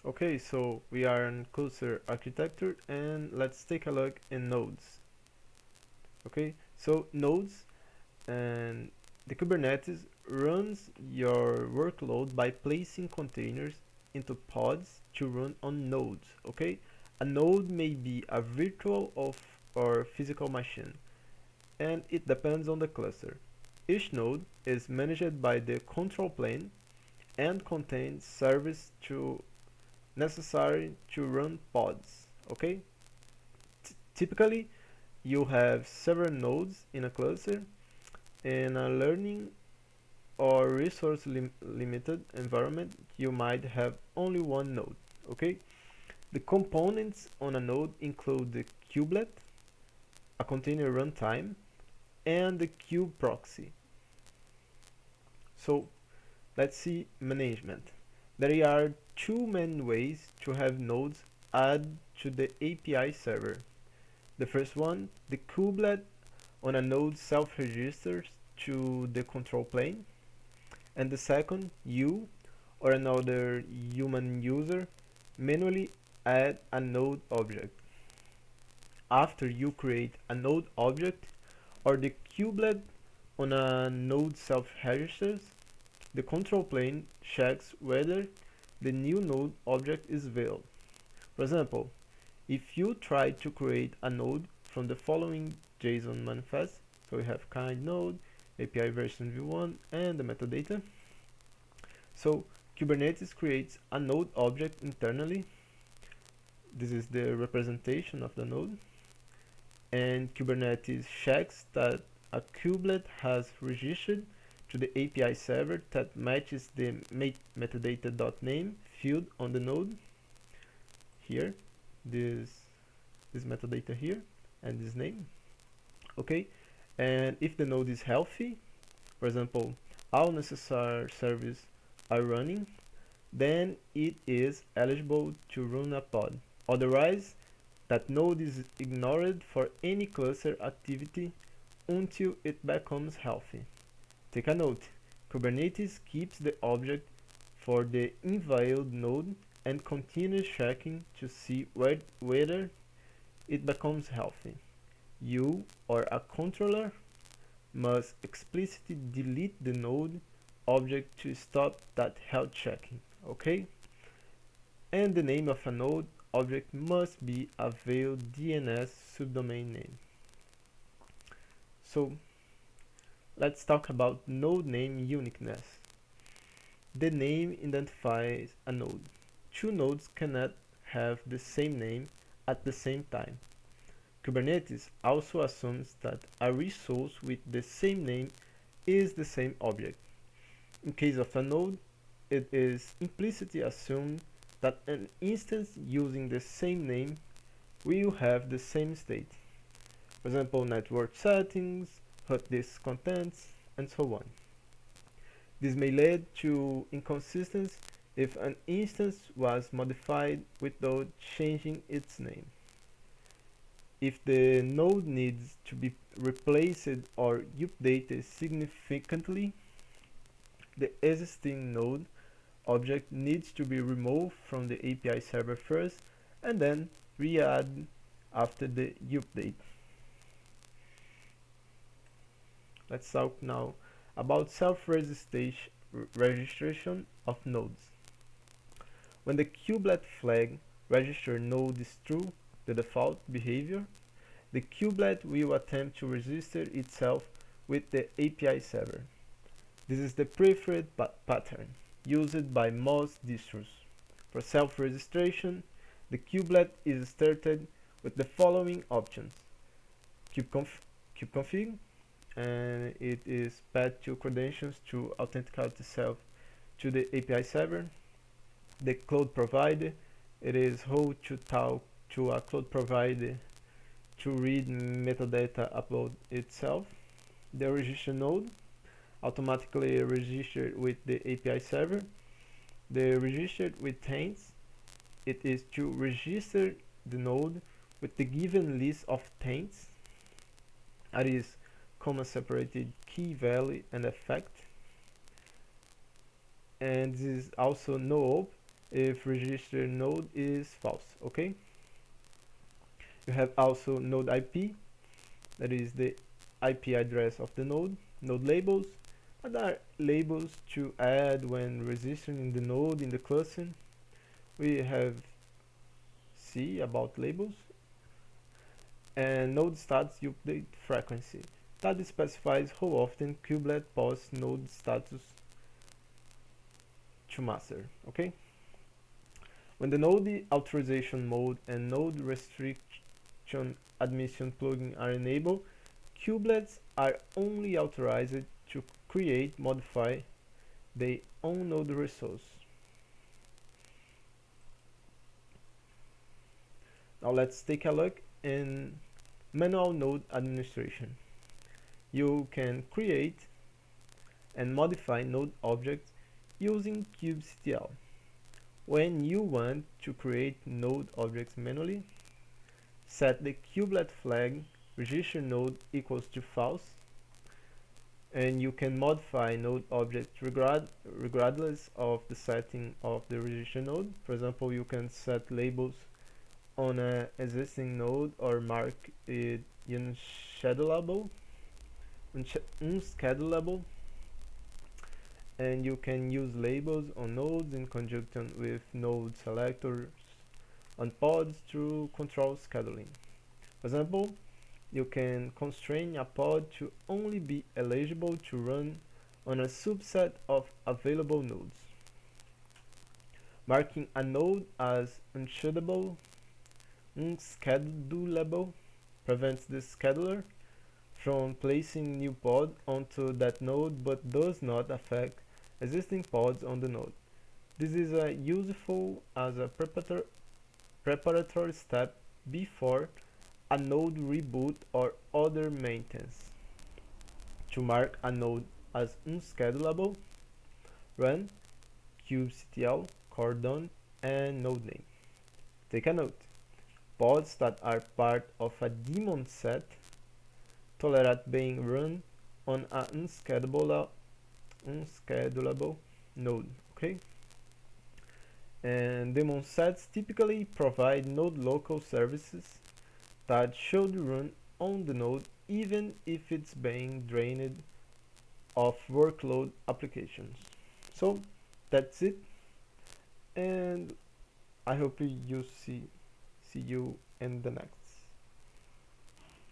Okay, so we are in cluster architecture and let's take a look in nodes. Okay, so nodes and the Kubernetes runs your workload by placing containers into pods to run on nodes. Okay, a node may be a virtual of or physical machine, and it depends on the cluster. Each node is managed by the control plane and contains service to necessary to run pods. Okay, typically you have several nodes in a cluster. In a learning or resource limited environment, you might have only one node. Okay, the components on a node include the kubelet, a container runtime, and the kube proxy. So let's see management. There are two main ways to have nodes add to the API server. The first one, the kubelet on a node self-registers to the control plane, and the second, you or another human user manually add a node object. After you create a node object or the kubelet on a node self-registers, the control plane checks whether the new node object is valid. For example, if you try to create a node from the following JSON manifest, so we have kind node, API version v1, and the metadata. So Kubernetes creates a node object internally. This is the representation of the node. And Kubernetes checks that a kubelet has registered to the API server that matches the metadata.name field on the node. Here, this metadata here, and this name. Okay, and if the node is healthy, for example, all necessary services are running, then it is eligible to run a pod. Otherwise, that node is ignored for any cluster activity until it becomes healthy. Take a note, Kubernetes keeps the object for the invalid node and continues checking to see whether it becomes healthy. You or a controller must explicitly delete the node object to stop that health checking. Okay? And the name of a node object must be a valid DNS subdomain name. So let's talk about node name uniqueness. The name identifies a node. Two nodes cannot have the same name at the same time. Kubernetes also assumes that a resource with the same name is the same object. In case of a node, it is implicitly assumed that an instance using the same name will have the same state. For example, network settings, hot disk contents, and so on. This may lead to inconsistency if an instance was modified without changing its name. If the node needs to be replaced or updated significantly, the existing node object needs to be removed from the API server first and then re-added after the update. Let's talk now about self-registration of nodes. When the kubelet flag register node is true, the default behavior, the kubelet will attempt to register itself with the API server. This is the preferred pattern used by most distros. For self-registration, the kubelet is started with the following options: kubeconfig, and it is path to credentials to authenticate itself to the API server. The cloud provider, it is how to talk to a cloud provider to read metadata about itself. The register node, automatically registered with the API server. The registered with taints, it is to register the node with the given list of taints, that is, comma separated key value and effect. And this is also no-op, if registered node is false. Okay. You have also node IP, that is the IP address of the node. Node labels, that are labels to add when registering the node in the cluster. We have C about labels. And node status update frequency, that specifies how often kubelet posts node status to master. Okay. When the node authorization mode and node restriction admission plugin are enabled, kubelets are only authorized to create, modify their own node resource. Now let's take a look in manual node administration. You can create and modify node objects using kubectl. When you want to create node objects manually, set the kubelet flag register node equals to false, and you can modify node objects regardless of the setting of the register node. For example, you can set labels on an existing node or mark it unschedulable, and you can use labels on nodes in conjunction with node selectors on pods to control scheduling. For example, you can constrain a pod to only be eligible to run on a subset of available nodes. Marking a node as unschedulable prevents the scheduler from placing new pod onto that node but does not affect existing pods on the node. This is useful as a preparatory step before a node reboot or other maintenance. To mark a node as unschedulable, run kubectl cordon and node name. Take a note: pods that are part of a daemon set tolerate being run on an unschedulable node. Okay. And daemon sets typically provide node local services that should run on the node even if it's being drained of workload applications. So that's it, and I hope you see you in the next.